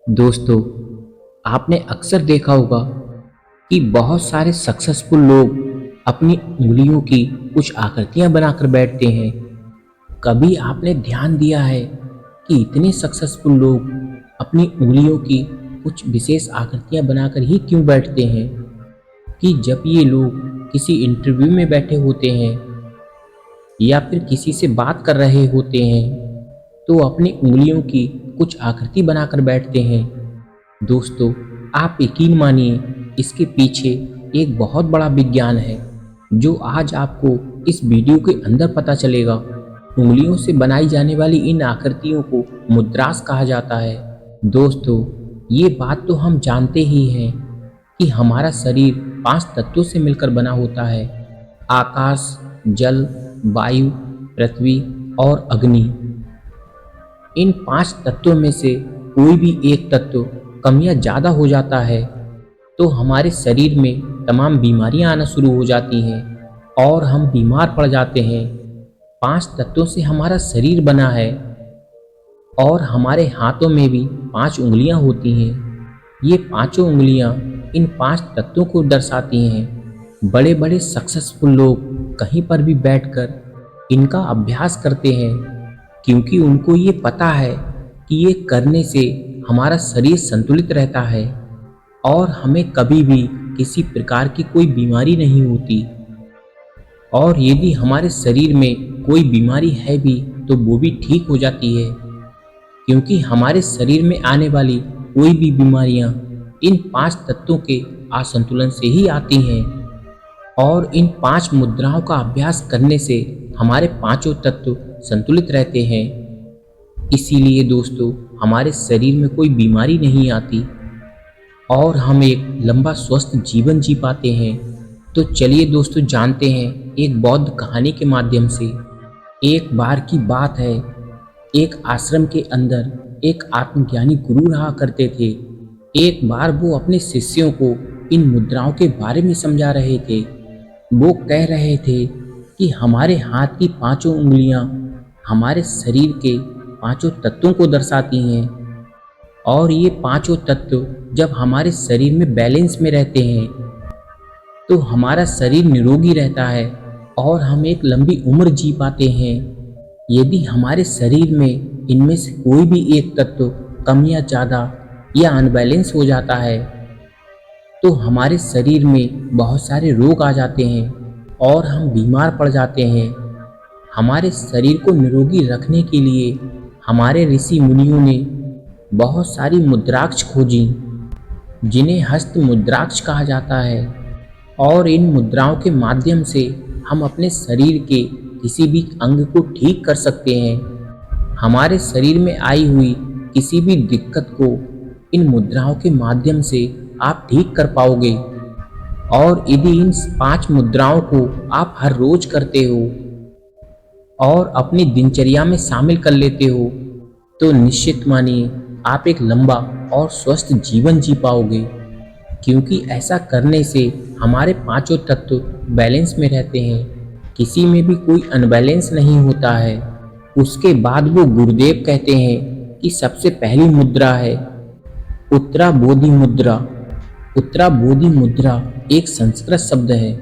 दोस्तों, आपने अक्सर देखा होगा कि बहुत सारे सक्सेसफुल लोग अपनी उंगलियों की कुछ आकृतियां बनाकर बैठते हैं। कभी आपने ध्यान दिया है कि इतने सक्सेसफुल लोग अपनी उंगलियों की कुछ विशेष आकृतियां बनाकर ही क्यों बैठते हैं? कि जब ये लोग किसी इंटरव्यू में बैठे होते हैं या फिर किसी से बात कर रहे होते हैं, तो अपनी उंगलियों की कुछ आकृति बनाकर बैठते हैं। दोस्तों, आप यकीन मानिए, इसके पीछे एक बहुत बड़ा विज्ञान है जो आज आपको इस वीडियो के अंदर पता चलेगा। उंगलियों से बनाई जाने वाली इन आकृतियों को मुद्रास कहा जाता है। दोस्तों, ये बात तो हम जानते ही हैं कि हमारा शरीर 5 तत्वों से मिलकर बना होता है: आकाश, जल, वायु, पृथ्वी और अग्नि। इन 5 तत्वों में से कोई भी एक तत्व कम या ज़्यादा हो जाता है तो हमारे शरीर में तमाम बीमारियां आना शुरू हो जाती हैं और हम बीमार पड़ जाते हैं। 5 तत्वों से हमारा शरीर बना है और हमारे हाथों में भी 5 उंगलियां होती हैं। ये पांचों उंगलियां इन 5 तत्वों को दर्शाती हैं। बड़े बड़े सक्सेसफुल लोग कहीं पर भी बैठकर इनका अभ्यास करते हैं क्योंकि उनको ये पता है कि ये करने से हमारा शरीर संतुलित रहता है और हमें कभी भी किसी प्रकार की कोई बीमारी नहीं होती। और यदि हमारे शरीर में कोई बीमारी है भी तो वो भी ठीक हो जाती है, क्योंकि हमारे शरीर में आने वाली कोई भी बीमारियां इन 5 तत्वों के असंतुलन से ही आती हैं। और इन 5 मुद्राओं का अभ्यास करने से हमारे पांचों तत्व संतुलित रहते हैं। इसीलिए दोस्तों, हमारे शरीर में कोई बीमारी नहीं आती और हम एक लंबा स्वस्थ जीवन जी पाते हैं। तो चलिए दोस्तों, जानते हैं एक बौद्ध कहानी के माध्यम से। एक बार की बात है, एक आश्रम के अंदर एक आत्मज्ञानी गुरु रहा करते थे। एक बार वो अपने शिष्यों को इन मुद्राओं के बारे में समझा रहे थे। वो कह रहे थे कि हमारे हाथ की 5 उंगलियां हमारे शरीर के 5 तत्वों को दर्शाती हैं और ये 5 तत्व जब हमारे शरीर में बैलेंस में रहते हैं तो हमारा शरीर निरोगी रहता है और हम एक लंबी उम्र जी पाते हैं। यदि हमारे शरीर में इनमें से कोई भी एक तत्व कम या ज़्यादा या अनबैलेंस हो जाता है तो हमारे शरीर में बहुत सारे रोग आ जाते हैं और हम बीमार पड़ जाते हैं। हमारे शरीर को निरोगी रखने के लिए हमारे ऋषि मुनियों ने बहुत सारी मुद्राक्ष खोजी, जिन्हें हस्त मुद्राक्ष कहा जाता है। और इन मुद्राओं के माध्यम से हम अपने शरीर के किसी भी अंग को ठीक कर सकते हैं। हमारे शरीर में आई हुई किसी भी दिक्कत को इन मुद्राओं के माध्यम से आप ठीक कर पाओगे। और यदि इन 5 मुद्राओं को आप हर रोज करते हो और अपनी दिनचर्या में शामिल कर लेते हो तो निश्चित मानिए आप एक लंबा और स्वस्थ जीवन जी पाओगे, क्योंकि ऐसा करने से हमारे 5 तत्व बैलेंस में रहते हैं, किसी में भी कोई अनबैलेंस नहीं होता है। उसके बाद वो गुरुदेव कहते हैं कि सबसे पहली मुद्रा है उत्तरा बोधि मुद्रा। उत्तरा बोधि मुद्रा एक संस्कृत शब्द है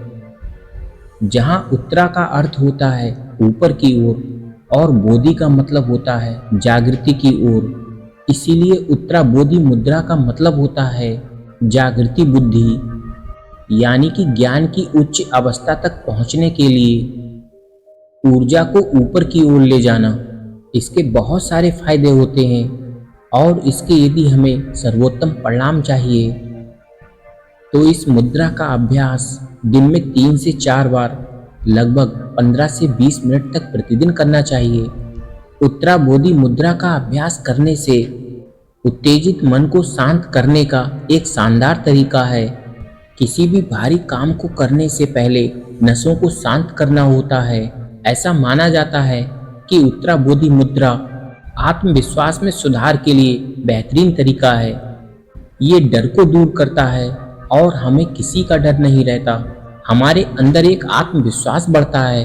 जहाँ उत्तरा का अर्थ होता है ऊपर की ओर और बोधि का मतलब होता है जागृति की ओर। इसीलिए उत्तरा बोधि मुद्रा का मतलब होता है जागृति बुद्धि, यानी कि ज्ञान की उच्च अवस्था तक पहुंचने के लिए ऊर्जा को ऊपर की ओर ले जाना। इसके बहुत सारे फायदे होते हैं और इसके यदि हमें सर्वोत्तम परिणाम चाहिए तो इस मुद्रा का अभ्यास दिन में 3 से 4 बार लगभग 15 से 20 मिनट तक प्रतिदिन करना चाहिए। उत्तरा बोधि मुद्रा का अभ्यास करने से उत्तेजित मन को शांत करने का एक शानदार तरीका है। किसी भी भारी काम को करने से पहले नसों को शांत करना होता है। ऐसा माना जाता है कि उत्तरा बोधि मुद्रा आत्मविश्वास में सुधार के लिए बेहतरीन तरीका है। ये डर को दूर करता है और हमें किसी का डर नहीं रहता। हमारे अंदर एक आत्मविश्वास बढ़ता है।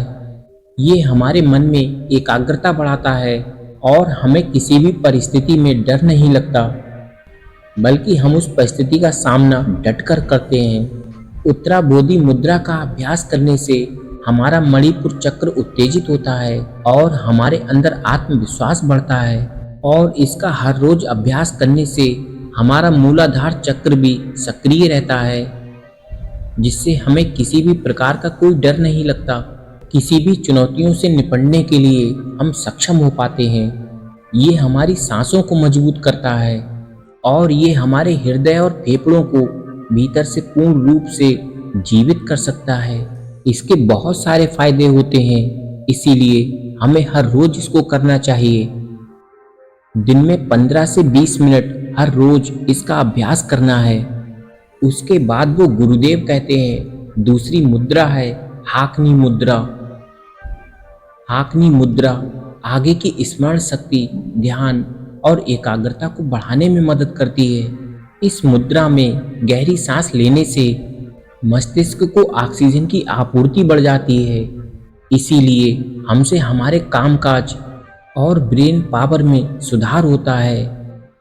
ये हमारे मन में एकाग्रता बढ़ाता है और हमें किसी भी परिस्थिति में डर नहीं लगता। बल्कि हम उस परिस्थिति का सामना डटकर करते हैं। उत्तराबोधि मुद्रा का अभ्यास करने से हमारा मणिपुर चक्र उत्तेजित होता है और हमारे अंदर आत्मविश्वास बढ़ता है। और इसका हर रोज अभ्यास करने से हमारा मूलाधार चक्र भी सक्रिय रहता है, जिससे हमें किसी भी प्रकार का कोई डर नहीं लगता। किसी भी चुनौतियों से निपटने के लिए हम सक्षम हो पाते हैं। ये हमारी सांसों को मजबूत करता है और ये हमारे हृदय और फेफड़ों को भीतर से पूर्ण रूप से जीवित कर सकता है। इसके बहुत सारे फायदे होते हैं, इसीलिए हमें हर रोज इसको करना चाहिए। दिन में 15 से 20 मिनट हर रोज इसका अभ्यास करना है। उसके बाद वो गुरुदेव कहते हैं, दूसरी मुद्रा है हाकनी मुद्रा। हाकनी मुद्रा आगे की स्मरण शक्ति, ध्यान और एकाग्रता को बढ़ाने में मदद करती है। इस मुद्रा में गहरी सांस लेने से मस्तिष्क को ऑक्सीजन की आपूर्ति बढ़ जाती है। इसीलिए हमसे हमारे कामकाज और ब्रेन पावर में सुधार होता है।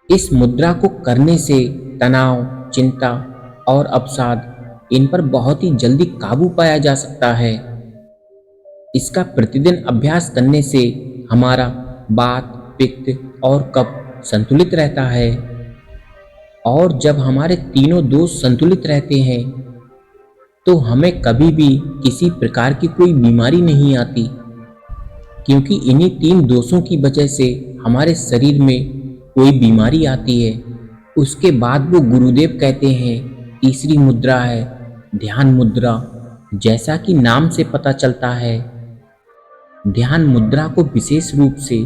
इस मुद्रा को करने से तनाव, चिंता और अवसाद, इन पर बहुत ही जल्दी काबू पाया जा सकता है। इसका प्रतिदिन अभ्यास करने से हमारा वात, पित्त और कफ संतुलित रहता है। और जब हमारे तीनों दोष संतुलित रहते हैं तो हमें कभी भी किसी प्रकार की कोई बीमारी नहीं आती, क्योंकि इन्हीं तीन दोषों की वजह से हमारे शरीर में कोई बीमारी आती है। उसके बाद वो गुरुदेव कहते हैं, तीसरी मुद्रा है ध्यान मुद्रा। जैसा कि नाम से पता चलता है, ध्यान मुद्रा को विशेष रूप से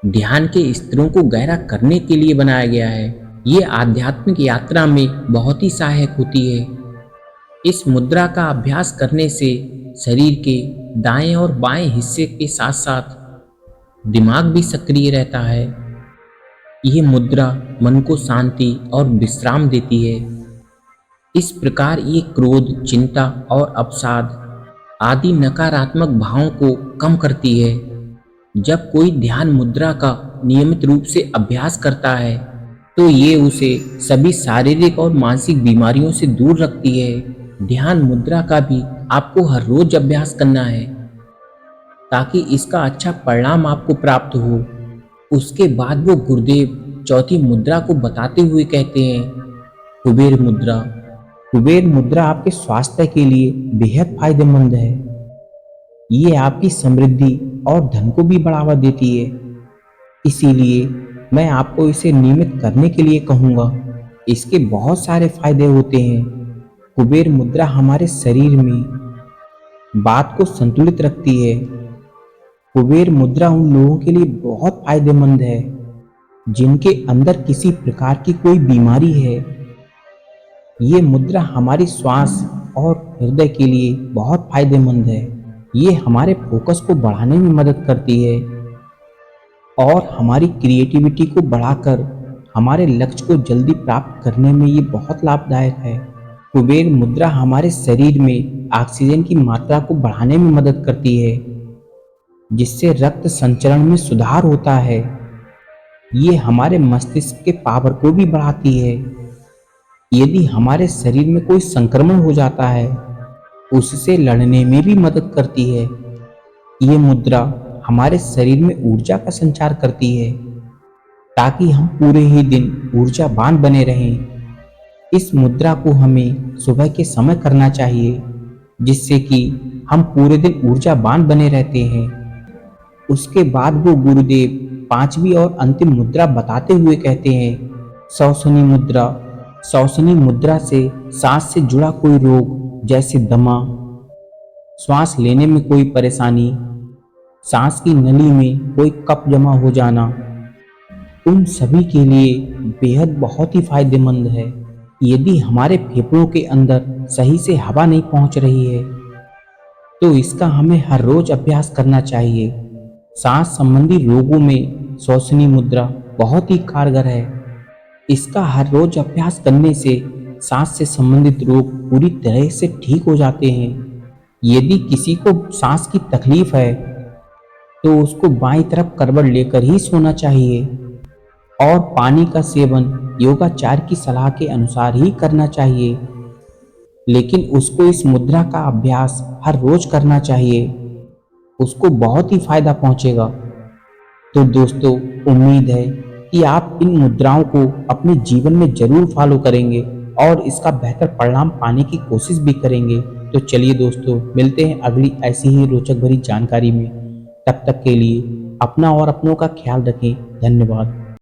ध्यान के स्तरों को गहरा करने के लिए बनाया गया है। ये आध्यात्मिक यात्रा में बहुत ही सहायक होती है। इस मुद्रा का अभ्यास करने से शरीर के दाएं और बाएं हिस्से के साथ साथ दिमाग भी सक्रिय रहता है। यह मुद्रा मन को शांति और विश्राम देती है। इस प्रकार ये क्रोध, चिंता और अवसाद आदि नकारात्मक भावों को कम करती है। जब कोई ध्यान मुद्रा का नियमित रूप से अभ्यास करता है तो ये उसे सभी शारीरिक और मानसिक बीमारियों से दूर रखती है। ध्यान मुद्रा का भी आपको हर रोज अभ्यास करना है ताकि इसका अच्छा परिणाम आपको प्राप्त हो। उसके बाद वो गुरुदेव चौथी मुद्रा को बताते हुए कहते हैं, कुबेर मुद्रा। कुबेर मुद्रा आपके स्वास्थ्य के लिए बेहद फायदेमंद है। ये आपकी समृद्धि और धन को भी बढ़ावा देती है। इसीलिए मैं आपको इसे नियमित करने के लिए कहूँगा। इसके बहुत सारे फायदे होते हैं। कुबेर मुद्रा हमारे शरीर में वात को संतुलित रखती है। कुबेर मुद्रा उन लोगों के लिए बहुत फायदेमंद है जिनके अंदर किसी प्रकार की कोई बीमारी है। ये मुद्रा हमारी श्वास और हृदय के लिए बहुत फायदेमंद है। ये हमारे फोकस को बढ़ाने में मदद करती है और हमारी क्रिएटिविटी को बढ़ाकर हमारे लक्ष्य को जल्दी प्राप्त करने में ये बहुत लाभदायक है। कुबेर मुद्रा हमारे शरीर में ऑक्सीजन की मात्रा को बढ़ाने में मदद करती है, जिससे रक्त संचरण में सुधार होता है। ये हमारे मस्तिष्क के पावर को भी बढ़ाती है। यदि हमारे शरीर में कोई संक्रमण हो जाता है, उससे लड़ने में भी मदद करती है। ये मुद्रा हमारे शरीर में ऊर्जा का संचार करती है ताकि हम पूरे ही दिन ऊर्जावान बने रहें। इस मुद्रा को हमें सुबह के समय करना चाहिए, जिससे कि हम पूरे दिन ऊर्जावान बने रहते हैं। उसके बाद वो गुरुदेव पांचवी और अंतिम मुद्रा बताते हुए कहते हैं, श्वसनी मुद्रा। श्वसनी मुद्रा से सांस से जुड़ा कोई रोग जैसे दमा, श्वास लेने में कोई परेशानी, सांस की नली में कोई कफ जमा हो जाना, उन सभी के लिए बेहद बहुत ही फायदेमंद है। यदि हमारे फेफड़ों के अंदर सही से हवा नहीं पहुंच रही है तो इसका हमें हर रोज अभ्यास करना चाहिए। सांस संबंधी रोगों में श्वसनी मुद्रा बहुत ही कारगर है। इसका हर रोज अभ्यास करने से सांस से संबंधित रोग पूरी तरह से ठीक हो जाते हैं। यदि किसी को सांस की तकलीफ है तो उसको बाईं तरफ करवट लेकर ही सोना चाहिए और पानी का सेवन योगाचार्य की सलाह के अनुसार ही करना चाहिए, लेकिन उसको इस मुद्रा का अभ्यास हर रोज करना चाहिए। उसको बहुत ही फायदा पहुंचेगा। तो दोस्तों, उम्मीद है कि आप इन मुद्राओं को अपने जीवन में जरूर फॉलो करेंगे और इसका बेहतर परिणाम पाने की कोशिश भी करेंगे। तो चलिए दोस्तों, मिलते हैं अगली ऐसी ही रोचक भरी जानकारी में। तब तक के लिए अपना और अपनों का ख्याल रखें। धन्यवाद।